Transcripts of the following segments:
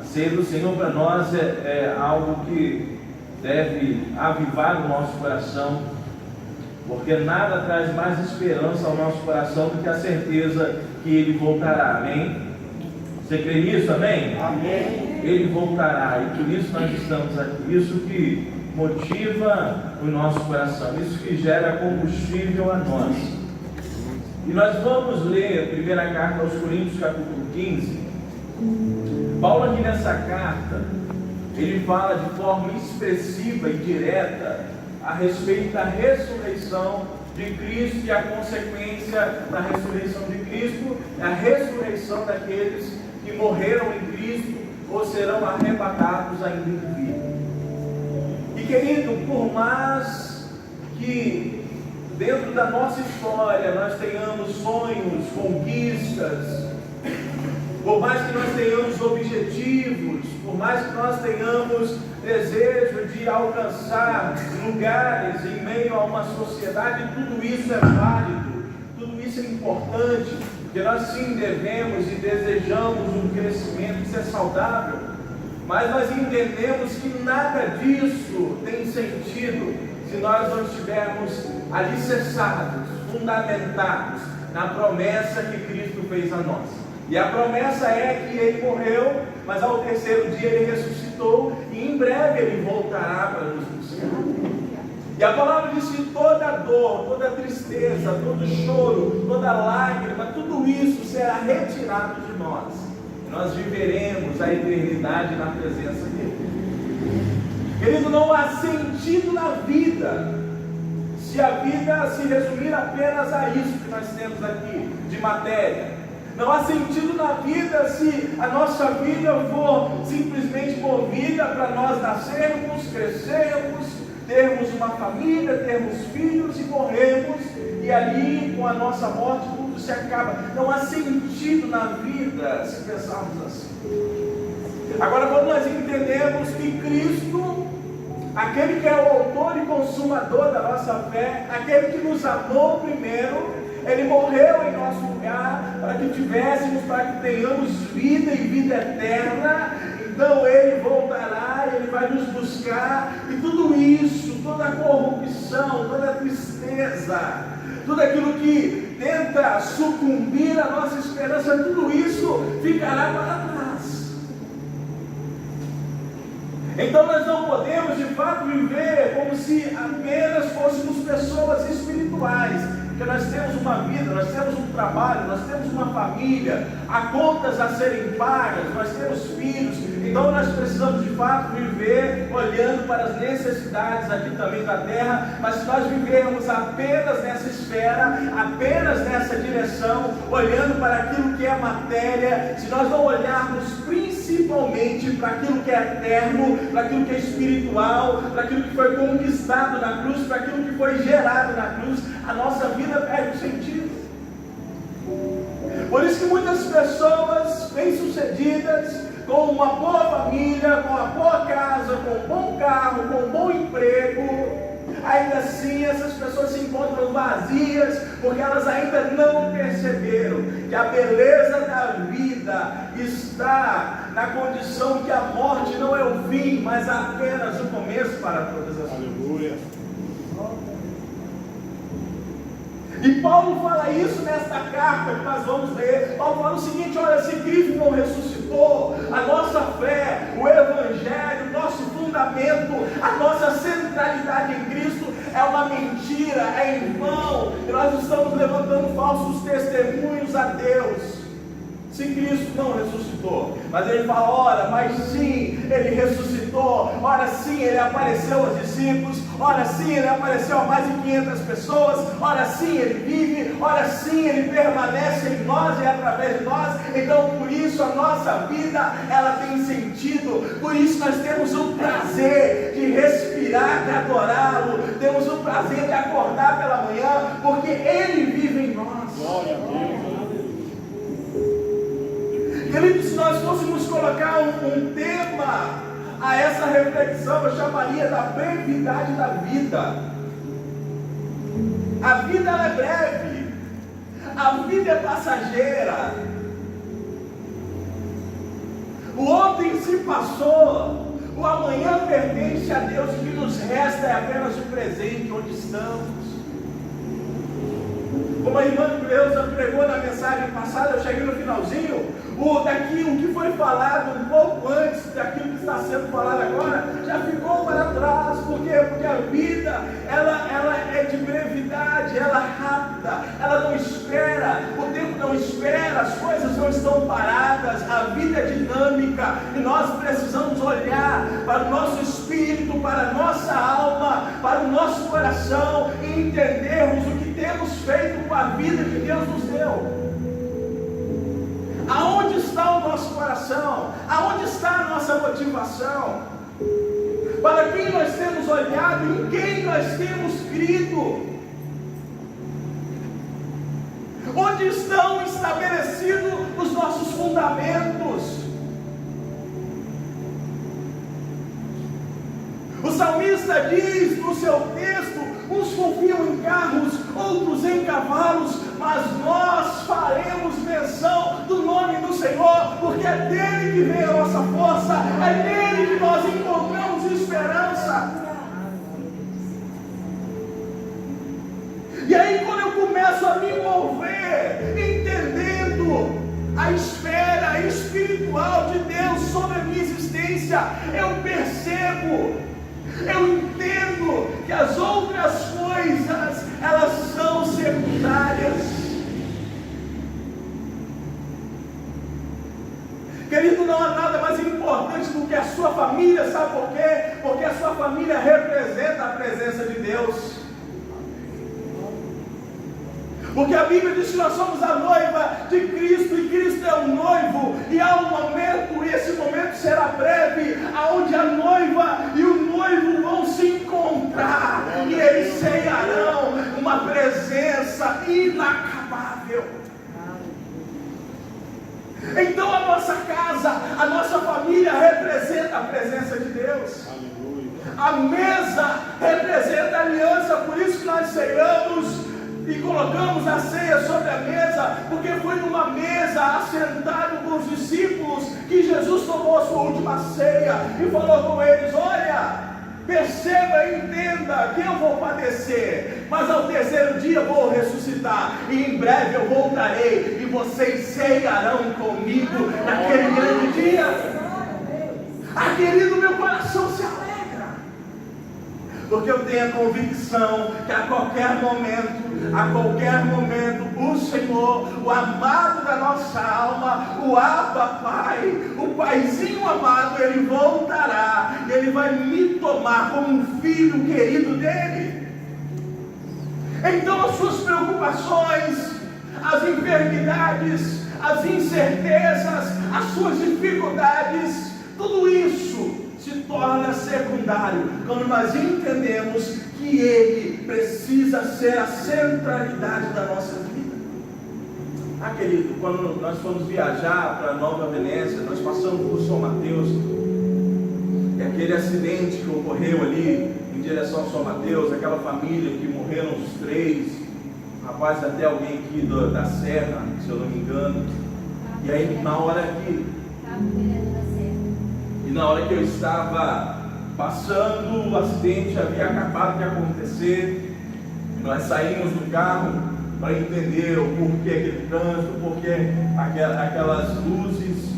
A ceia do Senhor para nós é algo que deve avivar o nosso coração, porque nada traz mais esperança ao nosso coração do que a certeza que Ele voltará. Amém? Você crê nisso? Amém? Amém. Ele voltará, e por isso nós estamos aqui. Isso que motiva o nosso coração, isso que gera combustível a nós. E nós vamos ler a primeira carta aos Coríntios, capítulo 15. Paulo, aqui nessa carta, ele fala de forma expressiva e direta a respeito da ressurreição de Cristo, e a consequência da ressurreição de Cristo é a ressurreição daqueles que morreram em Cristo ou serão arrebatados ainda em vida. E querido, por mais que dentro da nossa história nós tenhamos sonhos, conquistas, por mais que nós tenhamos objetivos, por mais que nós tenhamos desejo de alcançar lugares em meio a uma sociedade, tudo isso é válido, tudo isso é importante, porque nós sim devemos e desejamos um crescimento, isso é saudável, mas nós entendemos que nada disso tem sentido se nós não estivermos alicerçados, fundamentados na promessa que Cristo fez a nós. E a promessa é que Ele morreu, mas ao terceiro dia Ele ressuscitou, e em breve Ele voltará para nos buscar. E a palavra diz que toda dor, toda tristeza, todo choro, toda lágrima, tudo isso será retirado de nós. E nós viveremos a eternidade na presença dEle. Querido, não há sentido na vida se a vida se resumir apenas a isso que nós temos aqui, de matéria. Não há sentido na vida se a nossa vida for simplesmente movida para nós nascermos, crescermos, termos uma família, termos filhos e morrermos, e ali com a nossa morte tudo se acaba. Não há sentido na vida se pensarmos assim. Agora, quando nós entendemos que Cristo, aquele que é o autor e consumador da nossa fé, aquele que nos amou primeiro, Ele morreu em nosso lugar para que tivéssemos, para que tenhamos vida e vida eterna. Então Ele voltará, Ele vai nos buscar, e tudo isso, toda a corrupção, toda a tristeza, tudo aquilo que tenta sucumbir à nossa esperança, tudo isso ficará para trás. Então nós não podemos de fato viver como se apenas fôssemos pessoas espirituais, porque nós temos uma vida, nós temos um trabalho, nós temos uma família, há contas a serem pagas, nós temos filhos. Então nós precisamos de fato viver olhando para as necessidades aqui também da terra. Mas se nós vivermos apenas nessa esfera, apenas nessa direção, olhando para aquilo que é matéria, se nós não olharmos principalmente para aquilo que é eterno, para aquilo que é espiritual, para aquilo que foi conquistado na cruz, para aquilo que foi gerado na cruz, a nossa vida perde o sentido. Por isso que muitas pessoas bem-sucedidas, com uma boa família, com uma boa casa, com um bom carro, com um bom emprego, ainda assim essas pessoas se encontram vazias, porque elas ainda não perceberam que a beleza da vida está na condição que a morte não é o fim, mas apenas o começo para todas as coisas. Aleluia. E Paulo fala isso nesta carta que nós vamos ler. Paulo fala o seguinte: olha, se Cristo não ressuscitou, a nossa fé, o Evangelho, o nosso fundamento, a nossa centralidade em Cristo é uma mentira, é em vão, e nós estamos levantando falsos testemunhos a Deus. Se Cristo não ressuscitou, mas ele fala, ora, mas sim, ele ressuscitou, ora sim, ele apareceu aos discípulos, ora sim, ele apareceu a mais de 500 pessoas, ora sim, ele vive, ora sim, ele permanece em nós e através de nós. Então por isso a nossa vida, ela tem sentido, por isso nós temos o prazer de respirar, de adorá-lo, temos o prazer de acordar pela manhã, porque ele vive em nós. Glória a Deus. Queridos, se nós fôssemos colocar um tema a essa reflexão, eu chamaria da brevidade da vida. A vida ela é breve, a vida é passageira. O ontem ontem se passou, o amanhã pertence a Deus, o que nos resta é apenas o presente, onde estamos. Como a irmã Cleusa pregou na mensagem passada, eu cheguei no finalzinho, o que foi falado um pouco antes daquilo que está sendo falado agora, já ficou para trás. Por quê? Porque a vida, ela é de brevidade, ela é rápida, ela não espera, o tempo não espera, as coisas não estão paradas, a vida é dinâmica, e nós precisamos olhar para o nosso espírito, para a nossa alma, para o nosso coração, e entendermos o que temos feito com a vida que Deus nos deu. Aonde está o nosso coração? Aonde está a nossa motivação? Para quem nós temos olhado? Em quem nós temos crido? Onde estão estabelecidos os nossos fundamentos? O salmista diz no seu texto: uns confiam em carros, outros em cavalos, mas nós faremos menção do nome do Senhor, porque é dele que vem a nossa força, é nele que nós encontramos esperança. E aí, quando eu começo a me mover, entendendo a esfera espiritual de Deus sobre a minha existência, eu percebo, eu entendo que as outras coisas, elas são secundárias. Querido, não há nada mais importante do que a sua família, sabe por quê? Porque a sua família representa a presença de Deus. Porque a Bíblia diz que nós somos a noiva de Cristo, e Cristo é o noivo, e há um momento, e esse momento será breve, aonde a noiva e o noivo vão se encontrar, e eles ceiarão uma presença inacabável. Então a nossa casa, a nossa família representa a presença de Deus. A mesa representa a aliança, por isso que nós ceiamos e colocamos a ceia sobre a mesa, porque foi numa mesa, assentado com os discípulos, que Jesus tomou a sua última ceia e falou com eles: olha, perceba e entenda que eu vou padecer, mas ao terceiro dia vou ressuscitar, e em breve eu voltarei, e vocês ceiarão comigo naquele grande dia. Ah, querido, meu coração se alegra, porque eu tenho a convicção que a qualquer momento, o Senhor, o amado da nossa alma, o Abba Pai, o Paizinho amado, Ele voltará, e Ele vai me tomar como um filho querido dEle. Então as suas preocupações, as enfermidades, as incertezas, as suas dificuldades, tudo isso se torna secundário quando nós entendemos que Ele precisa ser a centralidade da nossa vida. Ah, querido, quando nós fomos viajar para Nova Venécia, nós passamos por São Mateus, e aquele acidente que ocorreu ali em direção a São Mateus, aquela família que morreram os 3, rapaz, até alguém aqui da Serra, se eu não me engano. E aí na hora que eu estava passando, o acidente havia acabado de acontecer, e nós saímos do carro para entender o porquê aquele trânsito, o porquê aquelas luzes,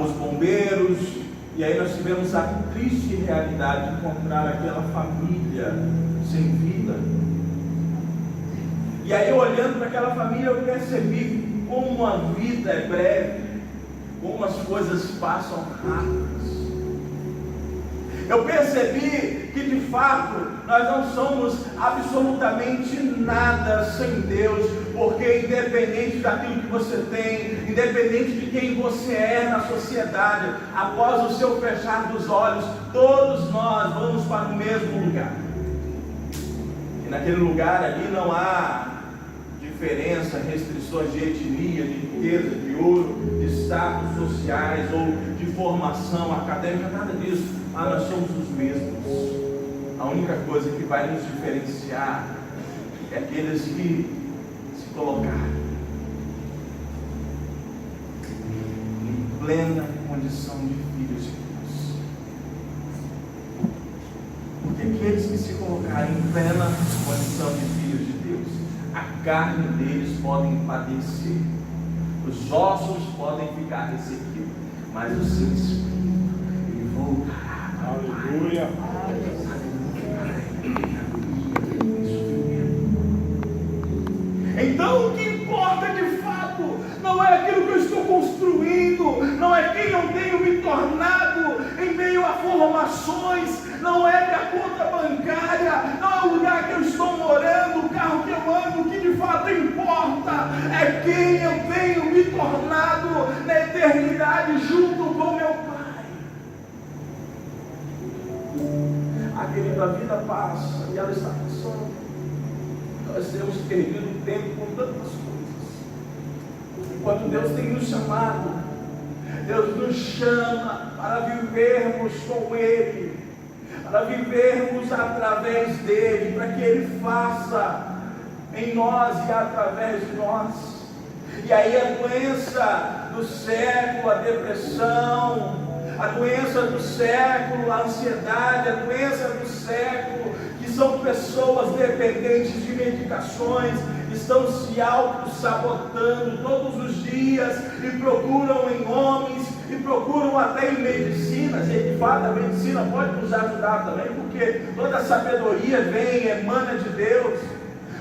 os bombeiros, e aí nós tivemos a triste realidade de encontrar aquela família sem vida. E aí, olhando para aquela família, eu percebi como a vida é breve, como as coisas passam rápidas. Eu percebi que de fato nós não somos absolutamente nada sem Deus, porque independente daquilo que você tem, independente de quem você é na sociedade, após o seu fechar dos olhos, todos nós vamos para o mesmo lugar. E naquele lugar ali não há diferença, restrições de etnia, de riqueza, de ouro, de status sociais ou de formação acadêmica, nada disso. Nós somos os mesmos. A única coisa que vai nos diferenciar é aqueles que se colocaram em plena condição de filhos de Deus. Porque aqueles que se colocarem em plena condição de filhos de Deus, a carne deles pode padecer, os ossos podem ficar ressequidos, mas o seu espírito, ele voltará. Aleluia. Então, o que importa de fato não é aquilo que eu estou construindo, não é quem eu tenho me tornado em meio a formações, não é minha conta bancária, não é o lugar que eu estou morando, o carro que eu ando. O que de fato importa é quem eu tenho me tornado na eternidade junto com meu Pai. Querido, a vida passa e ela está passando. Nós temos perdido tempo com tantas coisas. Enquanto Deus tem nos chamado, Deus nos chama para vivermos com Ele, para vivermos através dEle, para que Ele faça em nós e através de nós. E aí a doença do século, a depressão, a doença do século, a ansiedade, a doença do século, que são pessoas dependentes de medicações, estão se auto-sabotando todos os dias e procuram em homens e procuram até em medicinas. E de fato a medicina pode nos ajudar também, porque toda a sabedoria vem, emana de Deus.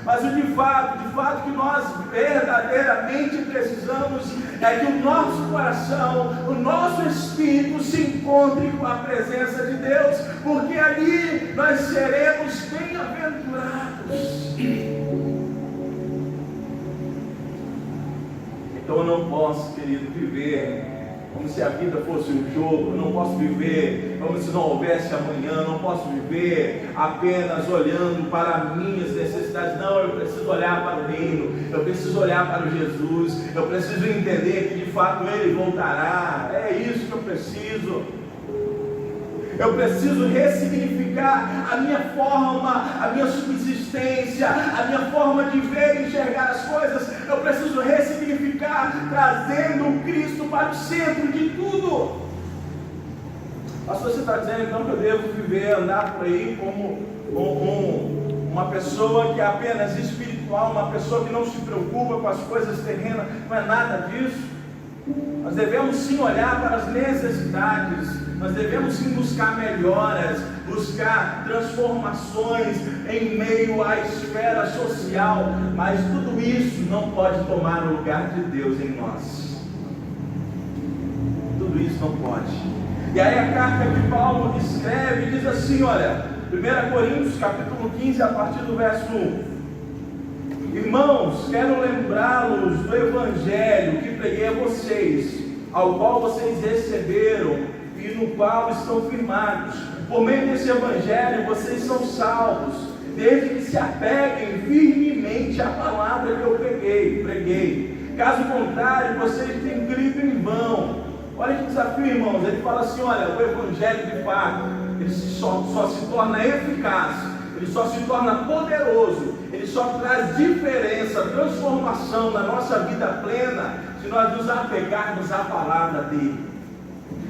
Mas o de fato que nós verdadeiramente precisamos é que o nosso coração, o nosso espírito se encontre com a presença de Deus, porque ali nós seremos bem-aventurados. Então eu não posso, querido, viver como se a vida fosse um jogo. Eu não posso viver como se não houvesse amanhã. Eu não posso viver apenas olhando para minhas necessidades. Não, eu preciso olhar para o reino, eu preciso olhar para o Jesus, eu preciso entender que de fato Ele voltará. É isso que eu preciso. Eu preciso ressignificar a minha forma, a minha subsistência, a minha forma de ver e enxergar as coisas. Eu preciso ressignificar, trazendo o Cristo para o centro de tudo. Pastor, você está dizendo então que eu devo viver, andar por aí como uma pessoa que é apenas espiritual, uma pessoa que não se preocupa com as coisas terrenas? Não é nada disso. Nós devemos sim olhar para as necessidades, nós devemos sim buscar melhoras, buscar transformações em meio à esfera social, mas tudo isso não pode tomar o lugar de Deus em nós. Tudo isso não pode. E aí a carta que Paulo escreve diz assim, olha, 1 Coríntios capítulo 15, a partir do verso 1. Irmãos, quero lembrá-los do Evangelho que preguei a vocês, ao qual vocês receberam e no qual estão firmados. Por meio desse Evangelho vocês são salvos, desde que se apeguem firmemente à palavra que eu preguei. Caso contrário, vocês têm crido em vão. Olha que desafio, irmãos. Ele fala assim, olha, o Evangelho de fato, ele só se torna eficaz, ele só se torna poderoso, ele só traz diferença, transformação na nossa vida plena, se nós nos apegarmos à palavra dele.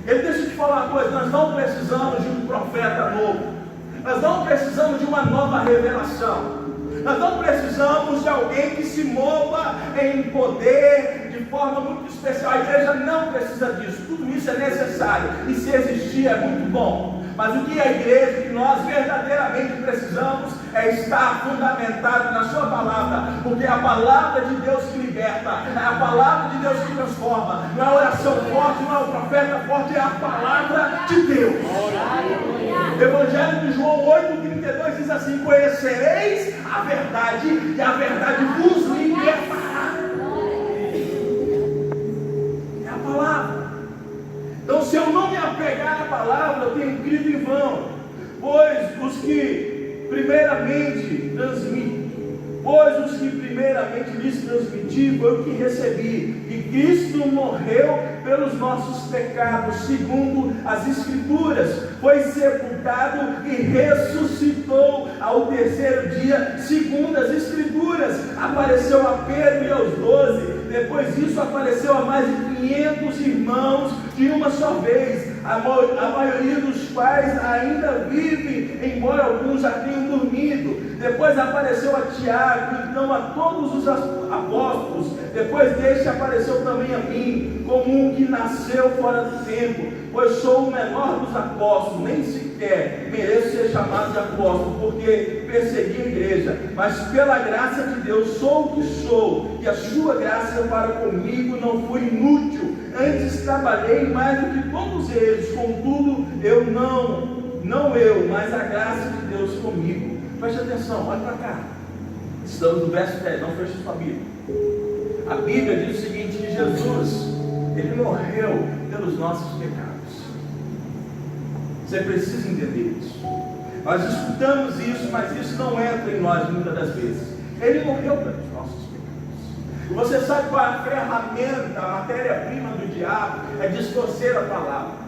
Ele deixa eu te falar uma coisa, nós não precisamos de um profeta novo, nós não precisamos de uma nova revelação, nós não precisamos de alguém que se mova em poder de forma muito especial. A igreja não precisa disso, tudo isso é necessário, e se existir é muito bom. Mas o que a igreja, que nós verdadeiramente precisamos, é estar fundamentado na sua palavra, porque é a palavra de Deus que liberta, é a palavra de Deus que transforma, não é a oração forte, não é o profeta forte, é a palavra de Deus. Evangelho de João 8,32 diz assim: conhecereis a verdade, e a verdade vos libertará. É a palavra. Então, se eu não me apegar à palavra, eu tenho crido em vão. Pois os que primeiramente lhes transmiti foi o que recebi, que Cristo morreu pelos nossos pecados, segundo as Escrituras, foi sepultado e ressuscitou ao terceiro dia, segundo as Escrituras, apareceu a Pedro e aos 12, depois disso apareceu a mais de 500 irmãos, de uma só vez. A maioria dos pais ainda vivem, embora alguns já tenham dormido. Depois apareceu a Tiago, então a todos os apóstolos. Depois deste apareceu também a mim, como um que nasceu fora do tempo, pois sou o menor dos apóstolos, nem sequer mereço ser chamado de apóstolo, porque persegui a igreja, mas pela graça de Deus sou o que sou, e a sua graça para comigo não foi inútil. Antes trabalhei mais do que todos eles, contudo eu não eu, mas a graça de Deus comigo. Preste atenção, olha para cá. Estamos no verso 10, não feche sua Bíblia. A Bíblia diz o seguinte, que Jesus, Ele morreu pelos nossos pecados. Você precisa entender isso. Nós escutamos isso, mas isso não entra em nós muitas das vezes. Ele morreu pelos nossos pecados. E você sabe qual é a ferramenta, a matéria-prima do diabo? É distorcer a palavra.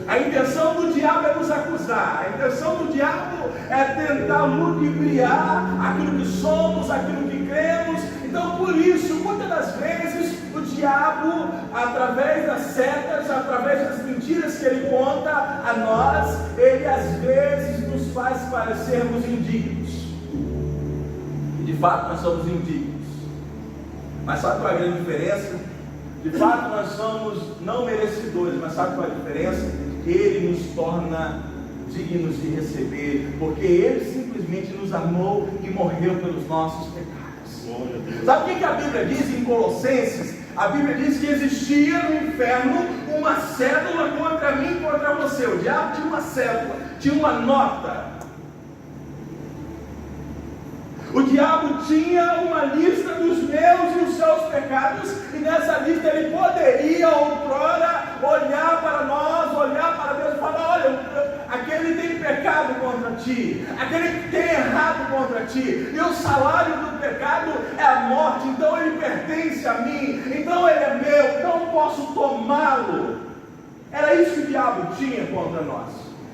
A intenção do diabo é nos acusar. A intenção do diabo é tentar ludibriar aquilo que somos, aquilo que cremos. Então, por isso, muitas das vezes, o diabo, através das setas, através das mentiras que ele conta a nós, ele às vezes nos faz parecermos indignos. E de fato nós somos indignos. Mas sabe qual é a grande diferença? De fato nós somos não merecedores, mas sabe qual é a diferença? Ele nos torna dignos de receber, porque Ele simplesmente nos amou e morreu pelos nossos pecados. Sabe o que a Bíblia diz em Colossenses? A Bíblia diz que existia no inferno uma cédula contra mim e contra você. O diabo tinha uma cédula, tinha uma nota. O diabo tinha uma lista dos meus e os seus pecados, e nessa lista ele poderia outrora olhar para nós, olhar para Deus e falar: olha, aquele tem pecado contra ti, aquele tem errado contra ti, e o salário do pecado é a morte, então ele pertence a mim, então ele é meu, não posso tomá-lo. Era isso que o diabo tinha contra nós.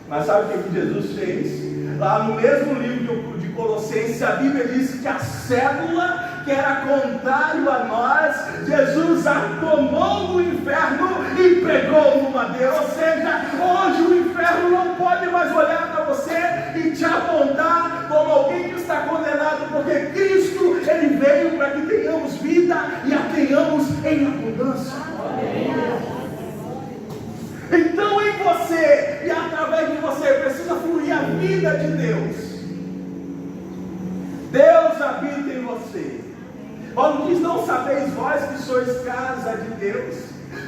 Mas sabe o que Jesus fez? Lá no mesmo livro de Colossenses, a Bíblia diz que a cédula que era contrário a nós, Jesus a tomou do inferno e pregou no madeiro. Ou seja, hoje o inferno não pode mais olhar para você e te apontar como alguém que está condenado, porque Cristo, Ele veio para que tenhamos vida e a tenhamos em abundância. Então em você e através de você precisa fluir a vida de Deus. Deus habita em você. Paulo diz: não sabeis vós que sois casa de Deus,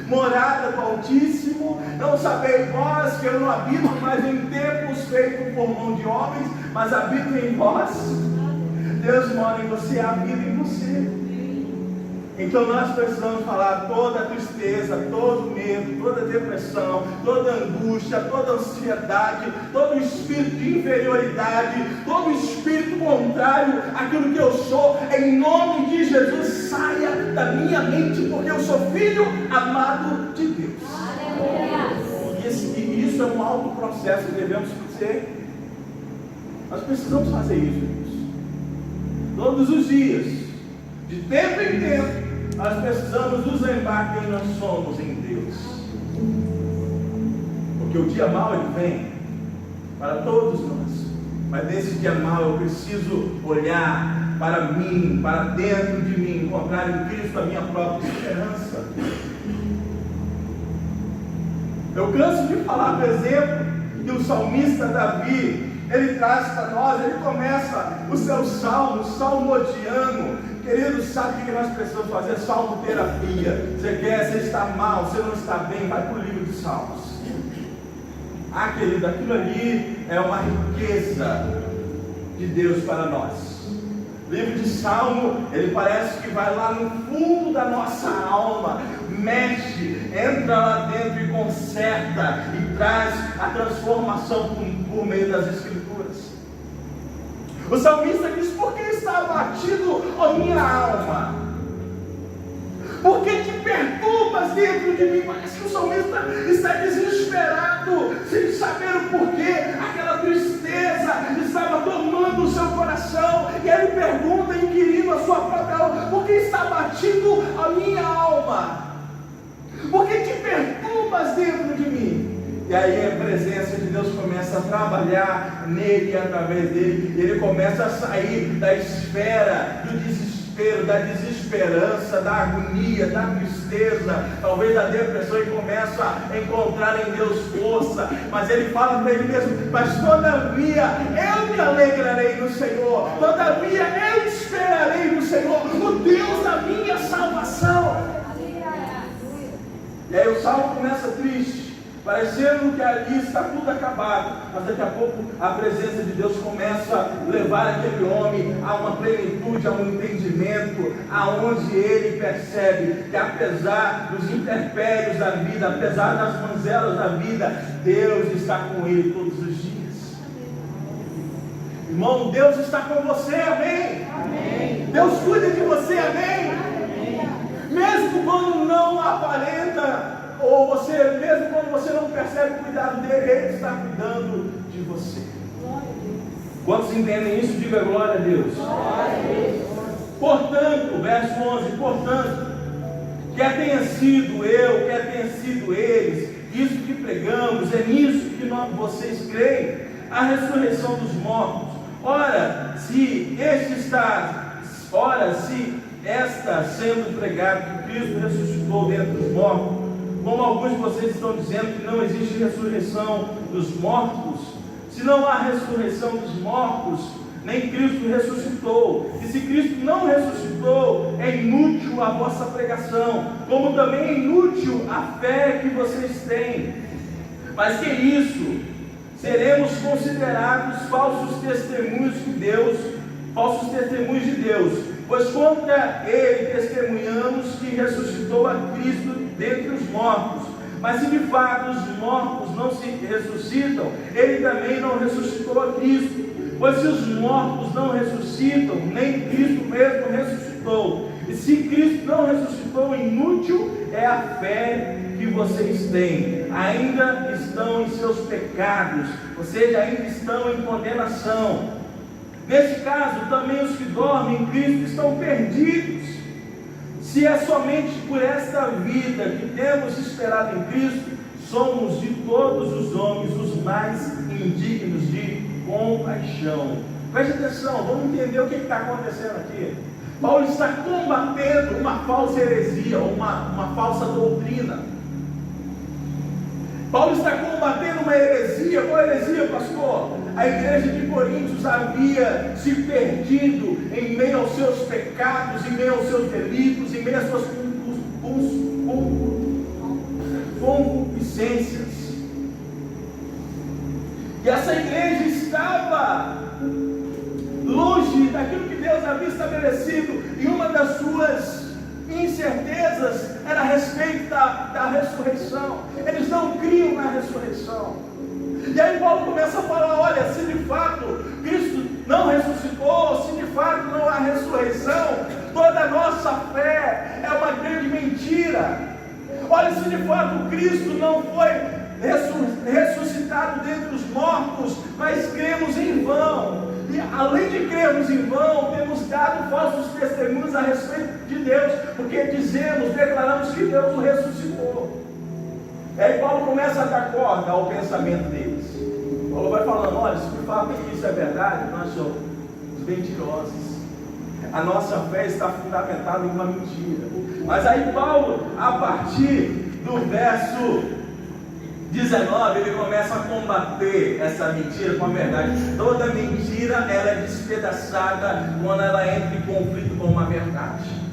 morada do Altíssimo? Não sabeis vós que eu não habito mais em templos feitos por mão de homens, mas habito em vós? Deus mora em você, habita em você. Então nós precisamos falar toda a tristeza, todo medo, toda depressão, toda angústia, toda ansiedade, todo espírito de inferioridade, todo espírito contrário àquilo que eu sou, em nome de Jesus, saia da minha mente, porque eu sou filho amado de Deus. E isso é um alto processo que devemos fazer. Nós precisamos fazer isso, irmãos. Todos os dias, de tempo em tempo, nós precisamos nos lembrar quem nós somos em Deus. Porque o dia mau ele vem para todos nós. Mas nesse dia mau eu preciso olhar para mim, para dentro de mim, encontrar em Cristo a minha própria esperança. Eu canso de falar, por exemplo, que o salmista Davi, ele traz para nós, ele começa o seu salmo, salmodiano. Queridos, sabe o que nós precisamos fazer? Salmoterapia. Você está mal, você não está bem, vai para o livro de Salmos. Ah, querido, aquilo ali é uma riqueza de Deus para nós. O livro de Salmo, ele parece que vai lá no fundo da nossa alma, mexe, entra lá dentro e conserta e traz a transformação por meio das Escrituras. O salmista diz: por que está abatido, ó minha alma? Por que te perturbas dentro de mim? Parece que o salmista está desesperado, sem saber o porquê. Aquela tristeza estava tomando o seu coração, e ele pergunta, inquirindo a sua própria alma: por que está abatido a minha alma? Por que te perturbas mas dentro de mim. E aí a presença de Deus começa a trabalhar nele e através dele. E ele começa a sair da esfera do desespero, da desesperança, da agonia, da tristeza, talvez da depressão, e começa a encontrar em Deus força. Mas ele fala para ele mesmo: mas todavia eu me alegrarei no Senhor, todavia eu esperarei no Senhor, o Deus da minha salvação. E aí o salmo começa triste, parecendo que ali está tudo acabado, mas daqui a pouco a presença de Deus começa a levar aquele homem a uma plenitude, a um entendimento, aonde ele percebe que apesar dos intempéries da vida, apesar das manzelas da vida, Deus está com ele todos os dias. Irmão, Deus está com você, amém? Amém. Deus cuida de você, amém? Amém. Mesmo quando não aparenta, ou você, mesmo quando você não percebe o cuidado dele, ele está cuidando de você. Quantos entendem isso? Diga glória a Deus. Portanto, verso 11, portanto, quer tenha sido eu, quer tenha sido eles, isso que pregamos, é nisso que vocês creem, a ressurreição dos mortos. Ora, se esta sendo pregado que Cristo ressuscitou dentre os mortos, como alguns de vocês estão dizendo que não existe ressurreição dos mortos, se não há ressurreição dos mortos, nem Cristo ressuscitou. E se Cristo não ressuscitou, é inútil a vossa pregação, como também é inútil a fé que vocês têm. Mas que isso? Seremos considerados falsos testemunhos de Deus, pois contra ele testemunhamos que ressuscitou a Cristo dentre os mortos. Mas se de fato os mortos não se ressuscitam, ele também não ressuscitou a Cristo. Pois se os mortos não ressuscitam, nem Cristo mesmo ressuscitou. E se Cristo não ressuscitou, inútil é a fé que vocês têm. Ainda estão em seus pecados, ou seja, ainda estão em condenação. Nesse caso, também os que dormem em Cristo estão perdidos. Se é somente por esta vida que temos esperado em Cristo, somos de todos os homens os mais indignos de compaixão. Preste atenção, vamos entender o que está acontecendo aqui. Paulo está combatendo uma falsa heresia, uma falsa doutrina. Paulo está combatendo uma heresia. Qual heresia, pastor? A igreja de Coríntios havia se perdido em meio aos seus pecados, em meio aos seus delitos, em meio às suas concupiscências. E essa igreja estava longe daquilo que Deus havia estabelecido, e uma das suas incertezas era a respeito da ressurreição. Eles não criam na ressurreição. E aí Paulo começa a falar: olha, se de fato Cristo não ressuscitou, se de fato não há ressurreição, toda a nossa fé é uma grande mentira. Olha, se de fato Cristo não foi ressuscitado dentre os mortos, mas cremos em vão. E além de crermos em vão, temos dado falsos testemunhos a respeito de Deus, porque declaramos que Deus o ressuscitou. E aí Paulo começa a dar corda ao pensamento deles. Paulo vai falando: olha, se de fato isso é verdade, nós somos mentirosos. A nossa fé está fundamentada em uma mentira. Mas aí Paulo, a partir do verso 19, ele começa a combater essa mentira com a verdade. Toda mentira ela é despedaçada quando ela entra em conflito com uma verdade.